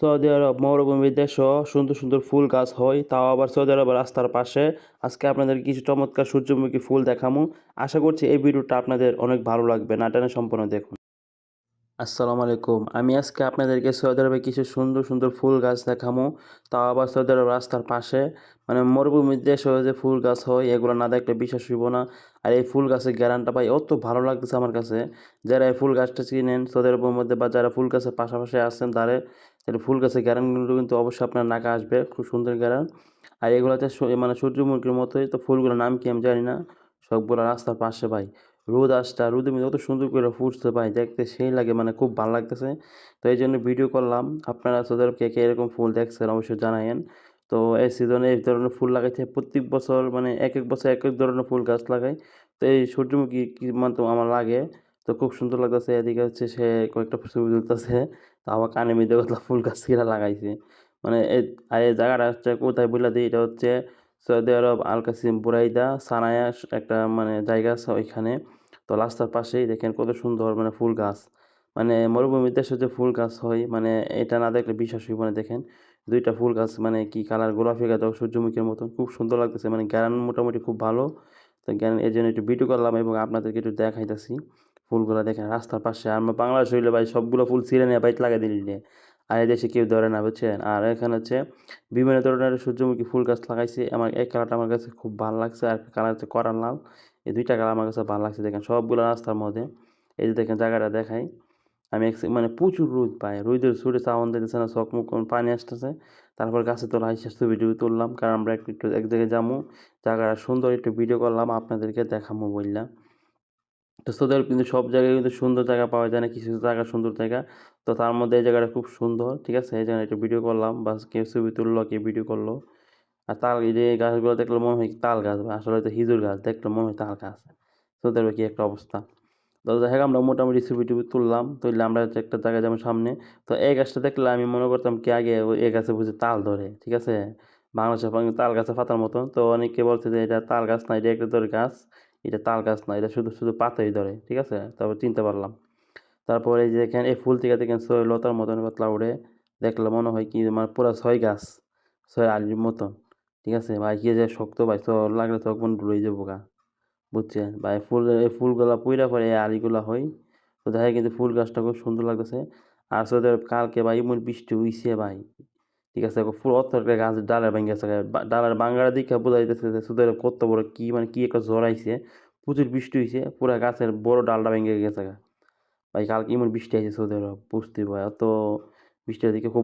Saudi আরব মরুভূমির দেশও সুন্দর সুন্দর ফুল গাছ হয়, তাও আবার সৌদি আরবের রাস্তার পাশে। আজকে আপনাদের কিছু চমৎকার সূর্যমুখী ফুল দেখামু। আশা করছি এই ভিডিওটা আপনাদের অনেক ভালো লাগবে, না টেনে সম্পূর্ণ দেখুন। আসসালামু আলাইকুম। আমি আজকে আপনাদেরকে সৌদি আরবে কিছু সুন্দর সুন্দর ফুল গাছ দেখামু, তাও আবার সৌদি আরব রাস্তার পাশে। মানে মরুভূমির দেশে যে ফুল গাছ হয় এগুলো না দেখলে বিশ্বাস হইব না। আর এই ফুল গাছের গ্যারান্টা পাই অত ভালো লাগতেছে আমার কাছে। যারা এই ফুল গাছটা চিনেন সৌদি আরবের মধ্যে বা যারা ফুল গাছের পাশাপাশি আছেন তাহলে ফুল গাছের গ্যারান্টিগুলো কিন্তু অবশ্যই আপনার নাকে আসবে, খুব সুন্দর গ্যারান। আর এগুলোতে মানে সূর্যমুখীর মতোই তো ফুলগুলোর নাম কি আমি জানি না, সবগুলো রাস্তার পাশে ভাই। রোদ আসটা রোদের মধ্যে কত সুন্দর করে ফুটছে ভাই, দেখতে সেই লাগে, মানে খুব ভালো লাগতেছে। তো এই জন্য ভিডিও করলাম। আপনারা সৌদি আরব কে কে এরকম ফুল দেখছেন অবশ্যই জানায়েন। তো এই সিজনে এই ধরনের ফুল লাগাইতে প্রত্যেক বছর, মানে এক এক বছর এক এক ধরনের ফুল গাছ লাগাই। তো এই সূর্যমুখী কি মানে তো আমার লাগে, তো খুব সুন্দর লাগতেছে। এদিকে হচ্ছে সে কয়েকটা ছবি তুলতেছে, তো আমার কানে মিদে কথা ফুল গাছ কিনা লাগাইছে। মানে আর এই জায়গাটা হচ্ছে কোথায় বলে দিই, এটা হচ্ছে সৌদি আরব আল কাসিম বুরাইদা সানায়া একটা মানে জায়গা আছে ওইখানে। তো রাস্তার পাশেই দেখেন কত সুন্দর মানে ফুল গাছ। মানে মরুভূমির দেশে যে ফুল গাছ হয়, মানে এটা না দেখলে বিশ্বাস হইব না। দেখেন দুইটা ফুল গাছ, মানে কি কালার, গোলাপি গাছ সূর্যমুখীর মতন, খুব সুন্দর লাগতেছে। মানে গ্যারান মোটামুটি খুব ভালো। তো জ্ঞান এই জন্য একটু ভিডিও করলাম এবং আপনাদেরকে একটু দেখাইতেছি। ফুলগুলো দেখেন রাস্তার পাশে, আমরা বাংলাদেশ হইলে ভাই সবগুলো ফুল ছিঁড়ে নিয়ে বাইতে লাগাই দিলে, আর এই দেশে কেউ ধরে না, বুঝছেন। আর এখানে হচ্ছে বিভিন্ন ধরনের সূর্যমুখী ফুল গাছ লাগাইছে। আমার এই কালারটা আমার কাছে খুব ভালো লাগছে, আর কালার হচ্ছে করার লাল। এই দুইটা কালার আমার কাছে ভালো লাগছে। দেখেন সবগুলো রাস্তার মধ্যে। এই যে দেখেন জায়গাটা দেখাই আমি, মানে প্রচুর রোদ পাই, রোদের সুরে চাউন দিতেছে না, চোখ মুখ পানি আসতেছে। তারপর গাছে তোলা এসে ছবি টবি তুললাম, কারণ আমরা একটু একটু এক জায়গায় যাবো। জায়গাটা সুন্দর একটু ভিডিও করলাম, আপনাদেরকে দেখাবো বললাম। তো সৌদি আরব কিন্তু সব জায়গায় কিন্তু সুন্দর জায়গা পাওয়া যায় না, কিছু কিছু জায়গা সুন্দর জায়গা। তো তার মধ্যে এই জায়গাটা খুব সুন্দর, ঠিক আছে। এই জায়গায় একটু ভিডিও করলাম, বা কেউ ছবি তুললো কেউ ভিডিও করলো। আর তাল, এই যে গাছগুলো দেখলে মনে হয় তাল গাছ, আসলে তো হিজুর গাছ, দেখলে মনে হয় তাল গাছ। সৌদি আরবে কি একটা অবস্থা। তো যাই হোক আমরা মোটামুটি ছবি টবি তুললে আমরা হচ্ছে একটা জায়গায় যেমন সামনে। তো এই গাছটা দেখলে আমি মনে করতাম কি আগে এই গাছে বুঝে তাল ধরে, ঠিক আছে। বাংলাদেশে তাল গাছে পাতার মতন। তো অনেকে বলছে যে এটা তাল গাছ না, এটা একটা ধরে গাছ, এটা তাল গাছ না, এটা শুধু শুধু পাতাই ধরে, ঠিক আছে। তারপর চিনতে পারলাম। তারপরে এই যে এখানে এই ফুল থেকে দেখেন ছয় লতার মতন পাতলা উড়ে, দেখলে মনে হয় কি মানে পুরা ছয় গাছ, ছয় আলির মতন, ঠিক আছে ভাই। কি যে শক্ত ভাই, তো লাগলে তো একবার ডুবে যাবো গা, বুঝছেন ভাই। এই ফুলগুলা পুইরা পরে এই আলিগুলা হয়। তো দেখা যায় কিন্তু ফুল গাছটা খুব সুন্দর লাগতেছে। আর তোদের কালকে ভাই এমন বৃষ্টি হইছে ভাই, ঠিক আছে। ফুল অত একটা গাছ ডালের ভেঙে গেছে, ডালের বাঙ্গার দিকে বোঝা যাইতেছে যে তোদের কত বড় কি মানে কি একটা ঝড় আইছে। প্রচুর বৃষ্টি হয়েছে, পুরা গাছের বড় ডালটা ভেঙে গেছে ভাই। কালকে এমন বৃষ্টি আইছে সৌদি আরব, বুঝতে ভাই। অত বৃষ্টির দিকে খুব